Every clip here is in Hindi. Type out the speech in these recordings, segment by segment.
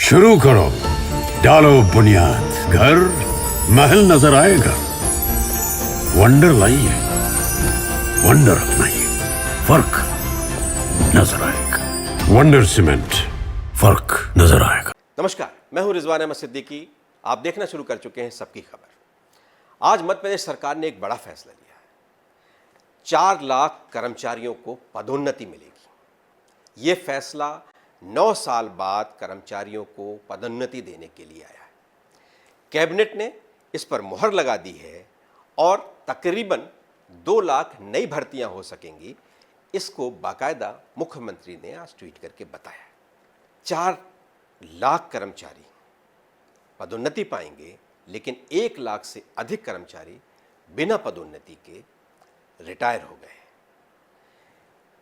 शुरू करो, डालो बुनियाद, घर महल नजर आएगा। वंडर लाइए, वंडर अपनाइए, फर्क नजर आएगा। वंडर सीमेंट, फर्क नजर आएगा। नमस्कार, मैं हूं रिजवान अहमद सिद्दीकी। आप देखना शुरू कर चुके हैं सबकी खबर। आज मध्य प्रदेश सरकार ने एक बड़ा फैसला लिया है। 4 लाख कर्मचारियों को पदोन्नति मिलेगी। ये फैसला 9 साल बाद कर्मचारियों को पदोन्नति देने के लिए आया है। कैबिनेट ने इस पर मुहर लगा दी है और तकरीबन 2 लाख नई भर्तियां हो सकेंगी। इसको बाकायदा मुख्यमंत्री ने आज ट्वीट करके बताया। 4 लाख कर्मचारी पदोन्नति पाएंगे, लेकिन 1 लाख से अधिक कर्मचारी बिना पदोन्नति के रिटायर हो गए।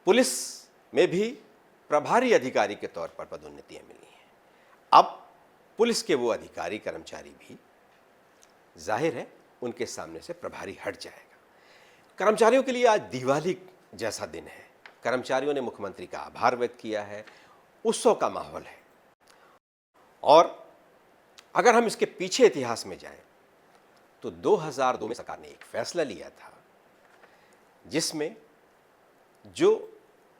पुलिस में भी प्रभारी अधिकारी के तौर पर पदोन्नतियां मिली हैं। अब पुलिस के वो अधिकारी कर्मचारी भी जाहिर है उनके सामने से प्रभारी हट जाएगा। कर्मचारियों के लिए आज दिवाली जैसा दिन है। कर्मचारियों ने मुख्यमंत्री का आभार व्यक्त किया है, उत्सव का माहौल है। और अगर हम इसके पीछे इतिहास में जाएं तो 2002 में सरकार ने एक फैसला लिया था जिसमें जो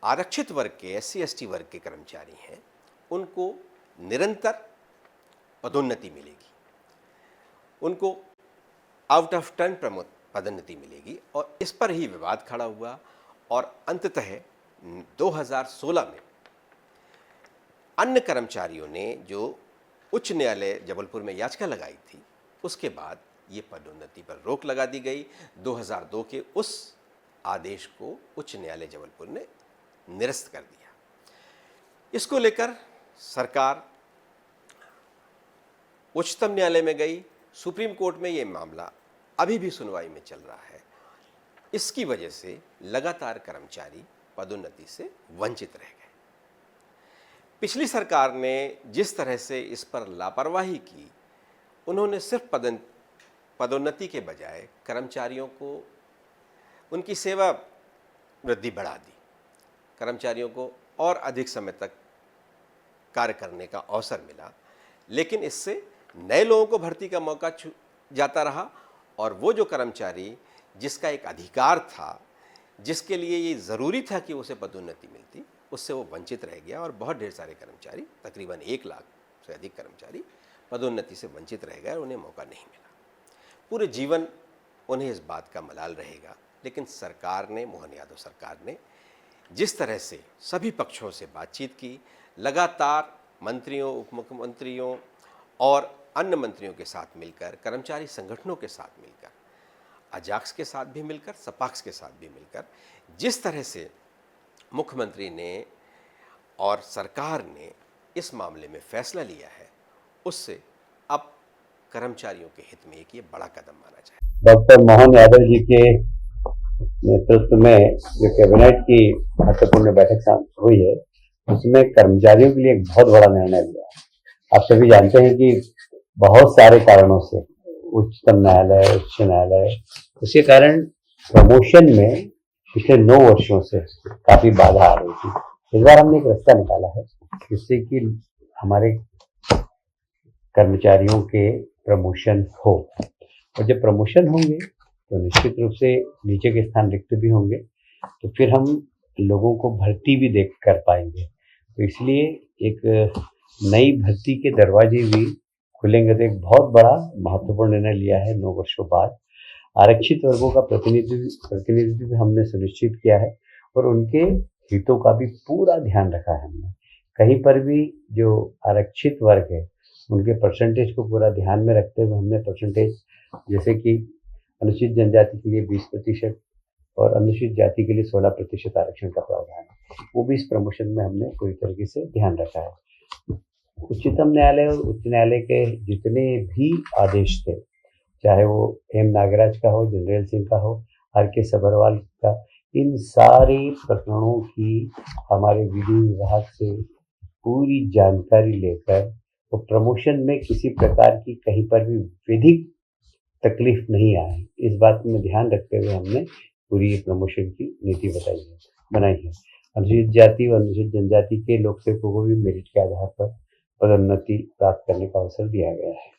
आरक्षित वर्ग के SC/ST वर्ग के कर्मचारी हैं उनको निरंतर पदोन्नति मिलेगी, उनको आउट ऑफ टर्न पदोन्नति मिलेगी। और इस पर ही विवाद खड़ा हुआ और अंततः 2016 में अन्य कर्मचारियों ने जो उच्च न्यायालय जबलपुर में याचिका लगाई थी, उसके बाद ये पदोन्नति पर रोक लगा दी गई। 2002 के उस आदेश को उच्च न्यायालय जबलपुर ने निरस्त कर दिया। इसको लेकर सरकार उच्चतम न्यायालय में गई। सुप्रीम कोर्ट में ये मामला अभी भी सुनवाई में चल रहा है। इसकी वजह से लगातार कर्मचारी पदोन्नति से वंचित रह गए। पिछली सरकार ने जिस तरह से इस पर लापरवाही की, उन्होंने सिर्फ पदोन्नति के बजाय कर्मचारियों को उनकी सेवा वृद्धि बढ़ा दी, कर्मचारियों को और अधिक समय तक कार्य करने का अवसर मिला। लेकिन इससे नए लोगों को भर्ती का मौका जाता रहा और वो जो कर्मचारी जिसका एक अधिकार था, जिसके लिए ये ज़रूरी था कि उसे पदोन्नति मिलती, उससे वो वंचित रह गया। और बहुत ढेर सारे कर्मचारी, तकरीबन 1 लाख से अधिक कर्मचारी पदोन्नति से वंचित रह गए और उन्हें मौका नहीं मिला। पूरे जीवन उन्हें इस बात का मलाल रहेगा। लेकिन सरकार ने, मोहन यादव सरकार ने जिस तरह से सभी पक्षों से बातचीत की, लगातार मंत्रियों, उप मुख्यमंत्रियों और अन्य मंत्रियों के साथ मिलकर, कर्मचारी संगठनों के साथ मिलकर, अजाक्स के साथ भी मिलकर, सपाक्स के साथ भी मिलकर, जिस तरह से मुख्यमंत्री ने और सरकार ने इस मामले में फैसला लिया है, उससे अब कर्मचारियों के हित में एक ये बड़ा कदम माना जाए। डॉक्टर मोहन यादव जी के नेतृत्व में जो कैबिनेट की महत्वपूर्ण बैठक हुई है, उसमें कर्मचारियों के लिए एक बहुत बड़ा निर्णय लिया। आप सभी जानते हैं कि बहुत सारे कारणों से उच्चतम न्यायालय, उच्च न्यायालय, उसके कारण प्रमोशन में पिछले 9 वर्षों से काफी बाधा आ रही थी। इस बार हमने एक रास्ता निकाला है जिससे कि हमारे कर्मचारियों के प्रमोशन हो, और जब प्रमोशन होंगे तो निश्चित रूप से नीचे के स्थान रिक्त भी होंगे, तो फिर हम लोगों को भर्ती भी देख कर पाएंगे। तो इसलिए एक नई भर्ती के दरवाजे भी खुलेंगे। तो एक बहुत बड़ा महत्वपूर्ण निर्णय लिया है 9 वर्षों बाद। आरक्षित वर्गों का प्रतिनिधित्व हमने सुनिश्चित किया है और उनके हितों का भी पूरा ध्यान रखा है हमने। कहीं पर भी जो आरक्षित वर्ग है उनके परसेंटेज को पूरा ध्यान में रखते हुए हमने परसेंटेज, जैसे कि अनुसूचित जनजाति के लिए 20% और अनुसूचित जाति के लिए 16% आरक्षण का प्रावधान है, वो भी इस प्रमोशन में हमने पूरी तरीके से ध्यान रखा है। उच्चतम न्यायालय और उच्च न्यायालय के जितने भी आदेश थे, चाहे वो एम नागराज का हो, जनरल सिंह का हो, RK सभरवाल का, इन सारे प्रकरणों की हमारे विधि विभाग से पूरी जानकारी लेकर तो प्रमोशन में किसी प्रकार की कहीं पर भी विधिक तकलीफ नहीं आए, इस बात में ध्यान रखते हुए हमने पूरी प्रमोशन की नीति बनाई है। अनुसूचित जाति व अनुसूचित जनजाति के लोक सेवकों को भी मेरिट के आधार पर पदोन्नति प्राप्त करने का अवसर दिया गया है।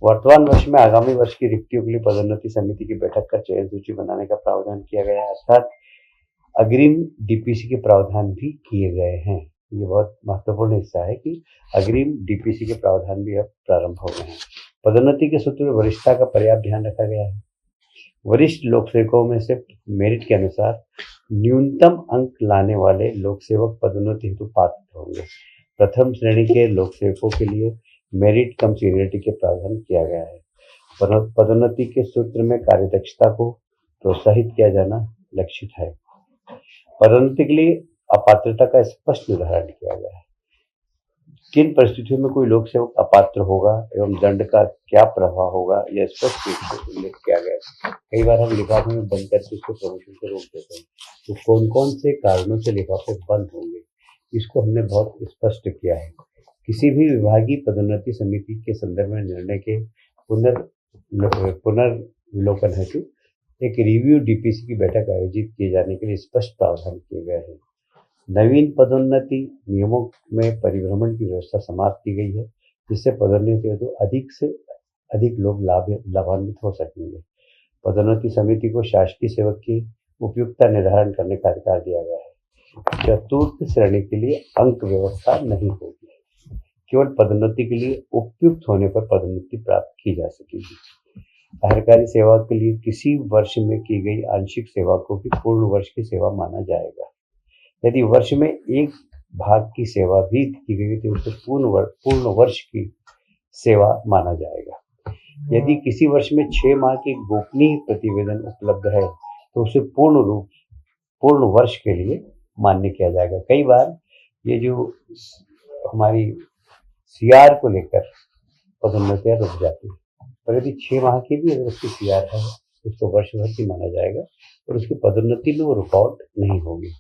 वर्तमान वर्ष में आगामी वर्ष की रिक्तियों के लिए पदोन्नति समिति की बैठक कर चयन सूची बनाने का प्रावधान किया गया है, अर्थात अग्रिम डीपीसी के प्रावधान भी किए गए हैं। ये बहुत महत्वपूर्ण हिस्सा है कि अग्रिम डीपीसी के प्रावधान भी अब प्रारंभ हो गए हैं। पदोन्नति के सूत्र में वरिष्ठता का पर्याप्त ध्यान रखा गया है। वरिष्ठ लोक सेवकों में से मेरिट के अनुसार न्यूनतम अंक लाने वाले लोक सेवक पदोन्नति हेतु पात्र होंगे। प्रथम श्रेणी के लोक सेवकों के लिए मेरिट कम सीनियरिटी के प्रावधान किया गया है। पदोन्नति के सूत्र में कार्यदक्षता को प्रोत्साहित किया जाना लक्षित है। पदोन्नति के लिए अपात्रता का स्पष्ट निर्धारण किया गया है। किन परिस्थितियों में कोई लोक सेवक अपात्र होगा एवं दंड का क्या प्रभाव होगा, यह स्पष्ट रूप से उल्लेख किया गया है। कई बार हम लिफाफे में बंद करके उसको प्रमोशन से रोक देते हैं, तो कौन कौन से कारणों से लिफाफे बंद होंगे, इसको हमने बहुत स्पष्ट किया है। किसी भी विभागीय पदोन्नति समिति के संदर्भ में निर्णय के पुनर्विलोकन हेतु एक रिव्यू डीपीसी की बैठक आयोजित किए जाने के लिए स्पष्ट प्रावधान किए गए हैं। नवीन पदोन्नति नियमों में परिभ्रमण की व्यवस्था समाप्त की गई है, जिससे पदोन्नति हेतु अधिक से अधिक लोग लाभान्वित हो सकेंगे। पदोन्नति समिति को शासकीय सेवक की उपयुक्तता निर्धारण करने का अधिकार दिया गया है। चतुर्थ श्रेणी के लिए अंक व्यवस्था नहीं होगी, केवल पदोन्नति के लिए उपयुक्त होने पर पदोन्नति प्राप्त की जा सकेगी। कार्यकारी सेवा के लिए किसी वर्ष में की गई आंशिक सेवा को भी पूर्ण वर्ष की सेवा माना जाएगा। यदि वर्ष में एक भाग की सेवा भी की गई तो उसे पूर्ण वर्ष की सेवा माना जाएगा। यदि किसी वर्ष में 6 माह की गोपनीय प्रतिवेदन उपलब्ध है तो उसे पूर्ण वर्ष के लिए मान्य किया जाएगा। कई बार ये जो हमारी सीआर को लेकर पदोन्नतियां रुक जाती है, पर यदि 6 माह की भी अगर उसकी सीआर है उसको वर्ष भर की माना जाएगा और उसकी पदोन्नति में वो रुकावट नहीं होगी।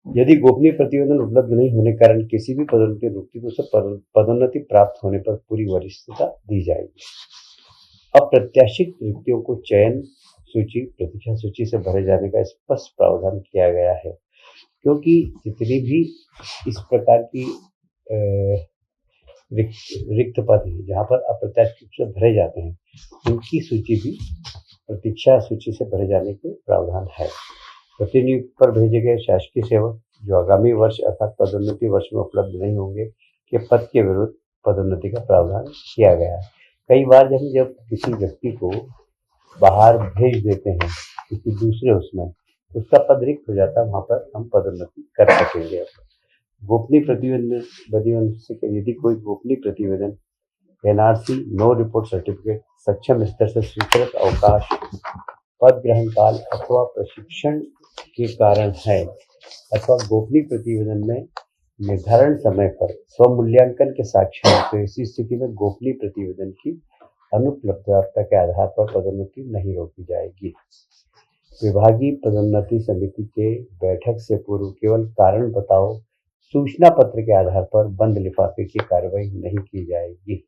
यदि गोपनीय प्रतिवेदन उपलब्ध नहीं होने के कारण किसी भी पदोन्नति रुकती तो उसे पदोन्नति प्राप्त होने पर पूरी वरिष्ठता दी जाएगी। अप्रत्याशित रिक्तियों को चयन सूची, प्रतीक्षा सूची से भरे जाने का स्पष्ट प्रावधान किया गया है, क्योंकि जितनी भी इस प्रकार की रिक्त पद हैं जहाँ पर अप्रत्याशित रूप से भरे जाते हैं, उनकी सूची भी प्रतीक्षा सूची से भरे जाने के प्रावधान है। प्रतिनियुक्ति पर भेजे गए शासकीय सेवक जो आगामी वर्ष अर्थात पदोन्नति वर्ष में उपलब्ध नहीं होंगे के पद के विरुद्ध पदोन्नति का प्रावधान किया गया है। कई बार जब किसी व्यक्ति को बाहर भेज देते हैं किसी दूसरे उसमें, उसका पद रिक्त हो जाता है, वहाँ पर हम पदोन्नति कर सकेंगे। गोपनीय प्रतिवेदन से यदि कोई गोपनीय प्रतिवेदन, एनआरसी, नो रिपोर्ट सर्टिफिकेट, सक्षम स्तर से स्वीकृत अवकाश, पद ग्रहण काल अथवा प्रशिक्षण के कारण है अथवा गोपनीय प्रतिवेदन में निर्धारण समय पर स्वमूल्यांकन के साक्ष्य हैं, तो ऐसी स्थिति में गोपनीय प्रतिवेदन की अनुपलब्धता के आधार पर पदोन्नति नहीं रोकी जाएगी। विभागीय पदोन्नति समिति के बैठक से पूर्व केवल कारण बताओ सूचना पत्र के आधार पर बंद लिफाफे की कार्रवाई नहीं की जाएगी।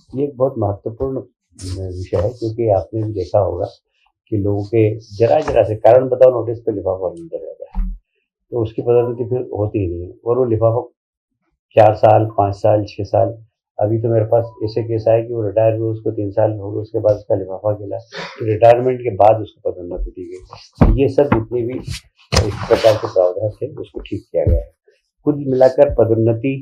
ये एक बहुत महत्वपूर्ण विषय है, क्योंकि आपने भी देखा होगा कि लोगों के जरा से कारण बताओ नोटिस पे लिफाफा मिलता रहता है, तो उसकी पदोन्नति फिर होती ही नहीं है। और वो लिफाफा 4 साल, 5 साल, 6 साल, अभी तो मेरे पास ऐसे केस आए कि वो रिटायर हुए, उसको 3 साल हो गए, उसके बाद उसका लिफाफा गिला, तो रिटायरमेंट के बाद उसको पदोन्नति दी गई। ये सब जितने भी इस प्रकार के प्रावधान थे उसको ठीक किया गया है। कुल मिलाकर पदोन्नति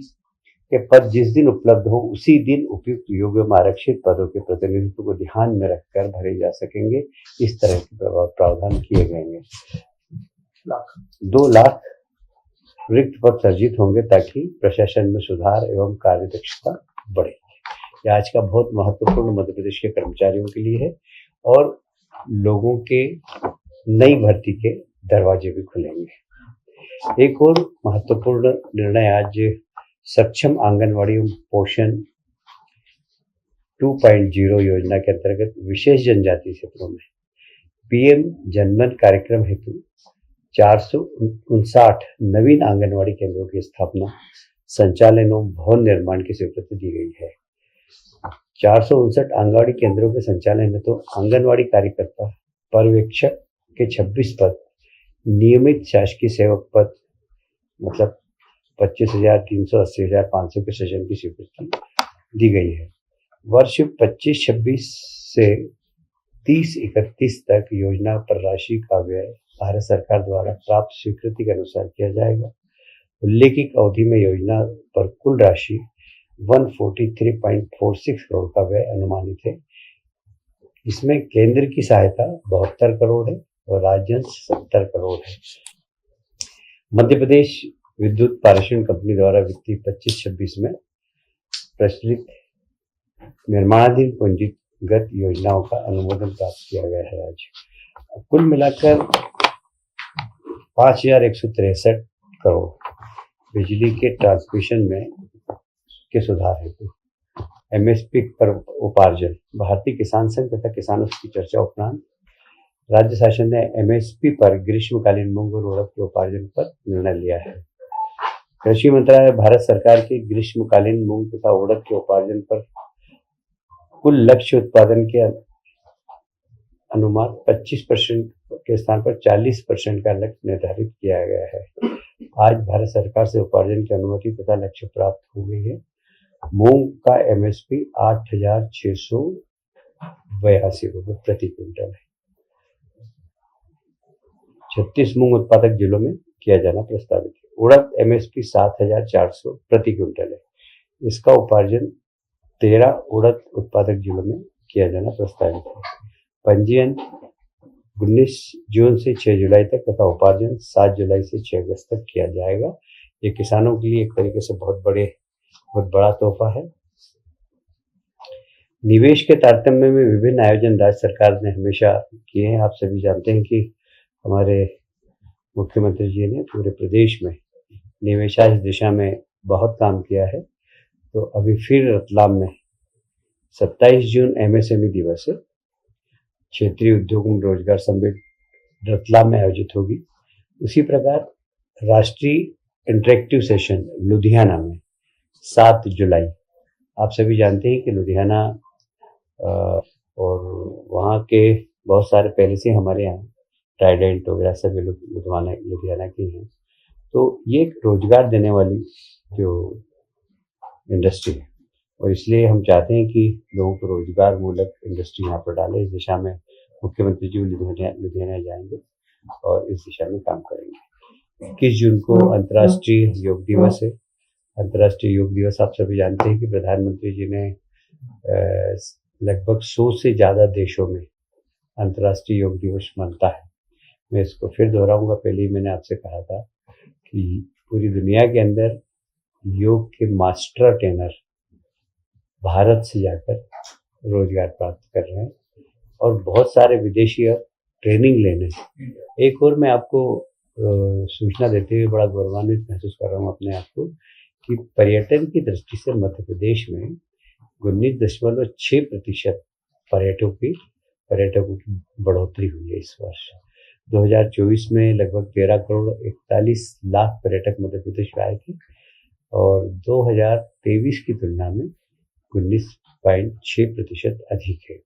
के पद जिस दिन उपलब्ध हो उसी दिन उपयुक्त योग्य एवं आरक्षित पदों के प्रतिनिधित्व को ध्यान में रखकर भरे जा सकेंगे। इस तरह के प्रावधान किए गए। 2 लाख रिक्त पद सर्जित होंगे ताकि प्रशासन में सुधार एवं कार्यदक्षता बढ़े। यह आज का बहुत महत्वपूर्ण मध्य प्रदेश के कर्मचारियों के लिए है और लोगों के नई भर्ती के दरवाजे भी खुलेंगे। एक और महत्वपूर्ण निर्णय आज सक्षम आंगनवाड़ी पोषण 2.0 योजना के अंतर्गत विशेष जनजाति क्षेत्रों में पीएम जनमन कार्यक्रम हेतु 459 नवीन आंगनवाड़ी केंद्रों की स्थापना, संचालन एवं भवन निर्माण की स्वीकृति दी गई है। 459 आंगनवाड़ी केंद्रों के संचालन में तो आंगनवाड़ी कार्यकर्ता पर्यवेक्षक के 26 पद, नियमित शासकीय सेवक पद मतलब 25,380,500 के सेशन की स्वीकृति दी गई है। वर्ष 25-26 से 30-31 तक योजना पर राशि का व्यय भारत सरकार द्वारा प्राप्त स्वीकृति के अनुसार किया जाएगा। उल्लेखित अवधि में योजना पर कुल राशि 143.46 करोड़ का व्यय अनुमानित है। इसमें केंद्र की सहायता 72 करोड़ है और राज्यांश 70 करोड़ है। मध्य प्रदेश विद्युत पारेषण कंपनी द्वारा वित्तीय 25-26 में प्रचलित निर्माणाधीन पूंजीगत योजनाओं का अनुमोदन प्राप्त किया गया है। आज कुल मिलाकर 5,163 करोड़ बिजली के ट्रांसमिशन में के सुधार हेतु एमएसपी पर उपार्जन। भारतीय किसान संघ तथा किसानों की चर्चा उपरांत राज्य शासन ने एमएसपी पर ग्रीष्मकालीन मूंग और उड़द के उपार्जन पर निर्णय लिया है। कृषि मंत्रालय भारत सरकार के ग्रीष्मकालीन मूंग तथा उड़द के उपार्जन पर कुल लक्ष्य उत्पादन के अनुमान 25% के स्थान पर 40% का लक्ष्य निर्धारित किया गया है। आज भारत सरकार से उपार्जन की अनुमति तथा लक्ष्य प्राप्त हो गई है। मूंग का एमएसपी 8,682 रुपये प्रति क्विंटल है। 36 मूंग उत्पादक जिलों में किया जाना प्रस्तावित है। उड़द एमएसपी 7,400 प्रति क्विंटल है। इसका उपार्जन 13 उड़द उत्पादक जिलों में किया जाना प्रस्तावित है। पंजीयन 19 जून से 6 जुलाई तक तथा उपार्जन 7 जुलाई से 6 अगस्त तक किया जाएगा। ये किसानों के लिए एक तरीके से बहुत बड़ा तोहफा है। निवेश के तारतम्य में विभिन्न आयोजन राज्य सरकार ने हमेशा किए हैं। आप सभी जानते हैं कि हमारे मुख्यमंत्री जी ने पूरे प्रदेश में निवेशाधीन दिशा में बहुत काम किया है। तो अभी फिर रतलाम में 27 जून एमएसएमई दिवस है। क्षेत्रीय उद्योग एवं रोजगार सम्मेलन रतलाम में आयोजित होगी। उसी प्रकार राष्ट्रीय इंटरेक्टिव सेशन लुधियाना में 7 जुलाई। आप सभी जानते हैं कि लुधियाना और वहाँ के बहुत सारे पहले से हमारे यहाँ ट्राइडेंट वगैरह सभी लुधियाना के हैं। तो ये एक रोजगार देने वाली जो इंडस्ट्री है और इसलिए हम चाहते हैं कि लोगों को रोजगार मूलक इंडस्ट्री यहाँ पर डालें। इस दिशा में मुख्यमंत्री जी लुधियाना जाएंगे और इस दिशा में काम करेंगे। 21 जून को अंतर्राष्ट्रीय योग दिवस है। अंतर्राष्ट्रीय योग दिवस आप सभी जानते हैं कि प्रधानमंत्री जी ने लगभग 100 से ज़्यादा देशों में अंतर्राष्ट्रीय योग दिवस मनता है। मैं इसको फिर दोहराऊंगा। पहले ही मैंने आपसे कहा था कि पूरी दुनिया के अंदर योग के मास्टर ट्रेनर भारत से जाकर रोजगार प्राप्त कर रहे हैं और बहुत सारे विदेशी अब ट्रेनिंग लेने। एक और मैं आपको सूचना देते हुए बड़ा गौरवान्वित महसूस कर रहा हूँ अपने आप को कि पर्यटन की दृष्टि से मध्य प्रदेश में 19.6% पर्यटकों की बढ़ोतरी हुई है। इस वर्ष 2024 में लगभग 13,41 लाख पर्यटक मध्य प्रदेश में आए थे और 2023 की तुलना में 19.6% अधिक है।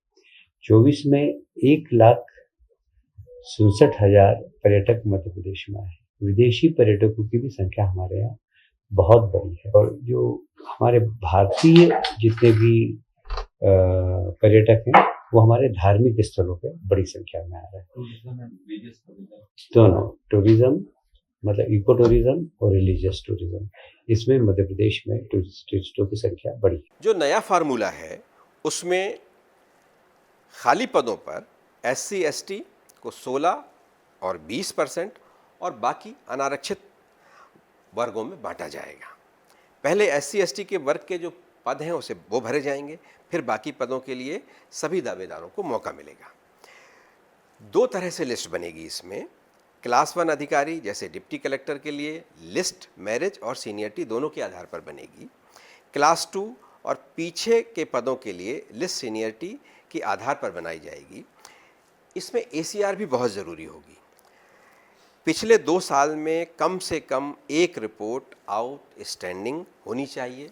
24 में 1,67,000 पर्यटक मध्य प्रदेश में आए। विदेशी पर्यटकों की भी संख्या हमारे यहाँ बहुत बड़ी है और जो हमारे भारतीय जितने भी पर्यटक हैं वो हमारे धार्मिक स्थलों पे बड़ी संख्या में आ रहे हैं। दोनों टूरिज्म मतलब इको टूरिज्म और रिलीजियस टूरिज्म, इसमें मध्य प्रदेश में टूरिस्टों की संख्या बढ़ी। जो नया फार्मूला है उसमें खाली पदों पर SC ST को 16 और 20% और बाकी अनारक्षित वर्गों में बांटा जाएगा। पहले SC ST के वर्ग के जो पद हैं उसे वो भरे जाएंगे, फिर बाकी पदों के लिए सभी दावेदारों को मौका मिलेगा। 2 तरह से लिस्ट बनेगी इसमें। क्लास 1 अधिकारी जैसे डिप्टी कलेक्टर के लिए लिस्ट मैरिज और सीनियरिटी दोनों के आधार पर बनेगी। क्लास 2 और पीछे के पदों के लिए लिस्ट सीनियरिटी के आधार पर बनाई जाएगी। इसमें ACR भी बहुत ज़रूरी होगी। पिछले 2 साल में कम से कम 1 रिपोर्ट आउटस्टैंडिंग होनी चाहिए।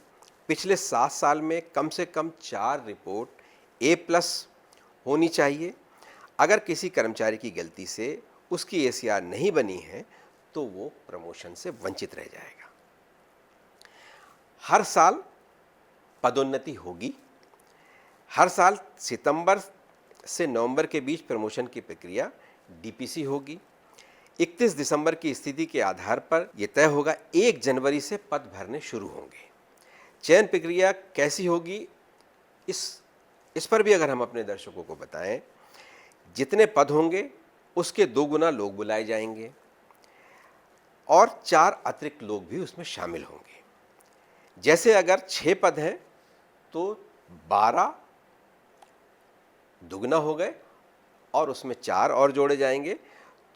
पिछले 7 साल में कम से कम 4 रिपोर्ट A+ होनी चाहिए। अगर किसी कर्मचारी की गलती से उसकी ACR नहीं बनी है तो वो प्रमोशन से वंचित रह जाएगा। हर साल पदोन्नति होगी। हर साल सितंबर से नवंबर के बीच प्रमोशन की प्रक्रिया डीपीसी होगी। 31 दिसंबर की स्थिति के आधार पर यह तय होगा 1 जनवरी से पद भरने शुरू होंगे। चयन प्रक्रिया कैसी होगी, इस पर भी अगर हम अपने दर्शकों को बताएं, जितने पद होंगे उसके 2 गुना लोग बुलाए जाएंगे और 4 अतिरिक्त लोग भी उसमें शामिल होंगे। जैसे अगर 6 पद हैं तो 12 दुगना हो गए और उसमें 4 और जोड़े जाएंगे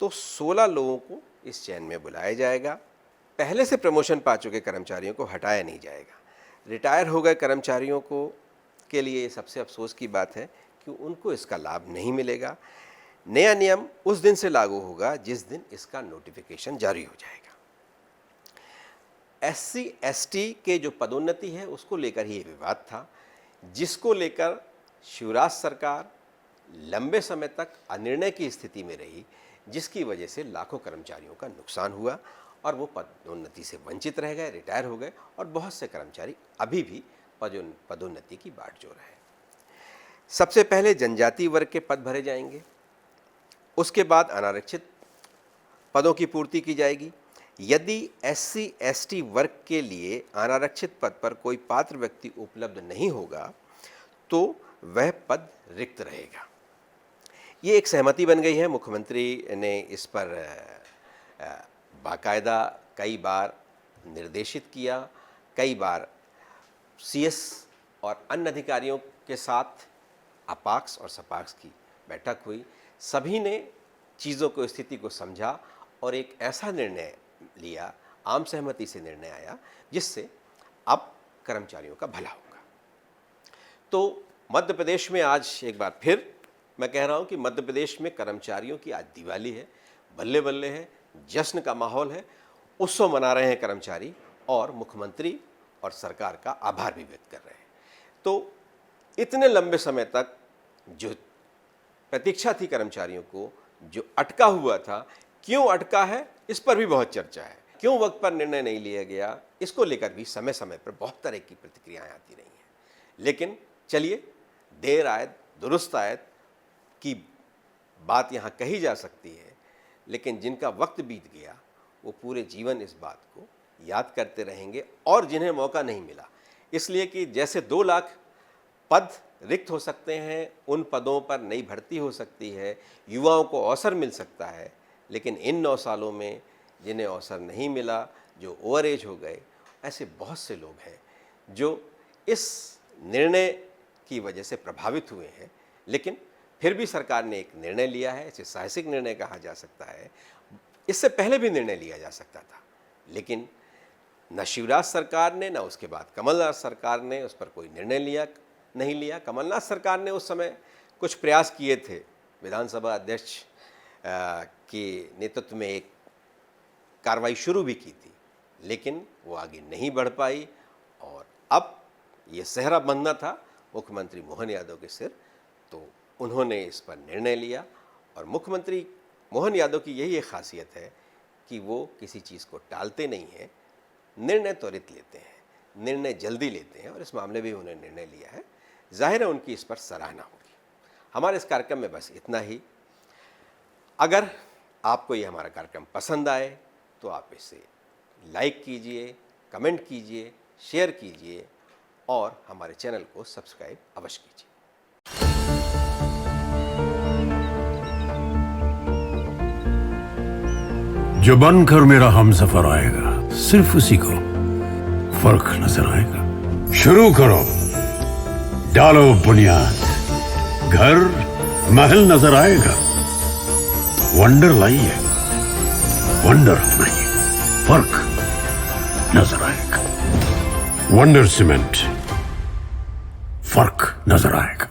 तो 16 लोगों को इस चयन में बुलाया जाएगा। पहले से प्रमोशन पा चुके कर्मचारियों को हटाया नहीं जाएगा। रिटायर हो गए कर्मचारियों को के लिए ये सबसे अफसोस की बात है कि उनको इसका लाभ नहीं मिलेगा। नया नियम उस दिन से लागू होगा जिस दिन इसका नोटिफिकेशन जारी हो जाएगा। SC ST के जो पदोन्नति है उसको लेकर ही ये विवाद था, जिसको लेकर शिवराज सरकार लंबे समय तक अनिर्णय की स्थिति में रही, जिसकी वजह से लाखों कर्मचारियों का नुकसान हुआ और वो पदोन्नति से वंचित रह गए, रिटायर हो गए और बहुत से कर्मचारी अभी भी पदोन्नति की बाट जोड़ रहे हैं। सबसे पहले जनजाति वर्ग के पद भरे जाएंगे, उसके बाद अनारक्षित पदों की पूर्ति की जाएगी। यदि SC ST वर्ग के लिए अनारक्षित पद पर कोई पात्र व्यक्ति उपलब्ध नहीं होगा तो वह पद रिक्त रहेगा। ये एक सहमति बन गई है। मुख्यमंत्री ने इस पर बाकायदा कई बार निर्देशित किया, कई बार CS और अन्य अधिकारियों के साथ अपाक्ष और सपाक्ष की बैठक हुई। सभी ने चीज़ों को, स्थिति को समझा और एक ऐसा निर्णय लिया, आम सहमति से निर्णय आया, जिससे अब कर्मचारियों का भला होगा। तो मध्य प्रदेश में आज एक बार फिर मैं कह रहा हूं कि मध्य प्रदेश में कर्मचारियों की आज दिवाली है, बल्ले बल्ले है, जश्न का माहौल है, उत्सव मना रहे हैं कर्मचारी और मुख्यमंत्री और सरकार का आभार भी व्यक्त कर रहे हैं। तो इतने लंबे समय तक जो प्रतीक्षा थी कर्मचारियों को, जो अटका हुआ था, क्यों अटका है इस पर भी बहुत चर्चा है। क्यों वक्त पर निर्णय नहीं लिया गया, इसको लेकर भी समय समय पर बहुत तरह की प्रतिक्रियाएं आती रही हैं। लेकिन चलिए, देर आयत दुरुस्त आयत की बात यहाँ कही जा सकती है, लेकिन जिनका वक्त बीत गया वो पूरे जीवन इस बात को याद करते रहेंगे। और जिन्हें मौका नहीं मिला, इसलिए कि जैसे 2 लाख पद रिक्त हो सकते हैं, उन पदों पर नई भर्ती हो सकती है, युवाओं को अवसर मिल सकता है, लेकिन इन 9 सालों में जिन्हें अवसर नहीं मिला, जो ओवर एज हो गए, ऐसे बहुत से लोग हैं जो इस निर्णय की वजह से प्रभावित हुए हैं। लेकिन फिर भी सरकार ने एक निर्णय लिया है, इसे साहसिक निर्णय कहा जा सकता है। इससे पहले भी निर्णय लिया जा सकता था, लेकिन न शिवराज सरकार ने, न उसके बाद कमलनाथ सरकार ने उस पर कोई निर्णय नहीं लिया। कमलनाथ सरकार ने उस समय कुछ प्रयास किए थे, विधानसभा अध्यक्ष के नेतृत्व में एक कार्रवाई शुरू भी की थी, लेकिन वो आगे नहीं बढ़ पाई और अब ये सेहरा बंधना था मुख्यमंत्री मोहन यादव के सिर। तो उन्होंने इस पर निर्णय लिया और मुख्यमंत्री मोहन यादव की यही एक खासियत है कि वो किसी चीज़ को टालते नहीं हैं, निर्णय त्वरित लेते हैं, निर्णय जल्दी लेते हैं और इस मामले में उन्होंने निर्णय लिया है। जाहिर है उनकी इस पर सराहना होगी। हमारे इस कार्यक्रम में बस इतना ही। अगर आपको ये हमारा कार्यक्रम पसंद आए तो आप इसे लाइक कीजिए, कमेंट कीजिए, शेयर कीजिए और हमारे चैनल को सब्सक्राइब अवश्य कीजिए। जो बनकर मेरा हमसफर आएगा, सिर्फ उसी को फर्क नजर आएगा। शुरू करो, डालो बुनियाद, घर महल नजर आएगा। वंडर लाइए, वंडर अपनाइए, फर्क नजर आएगा। वंडर सीमेंट, फर्क नजर आएगा।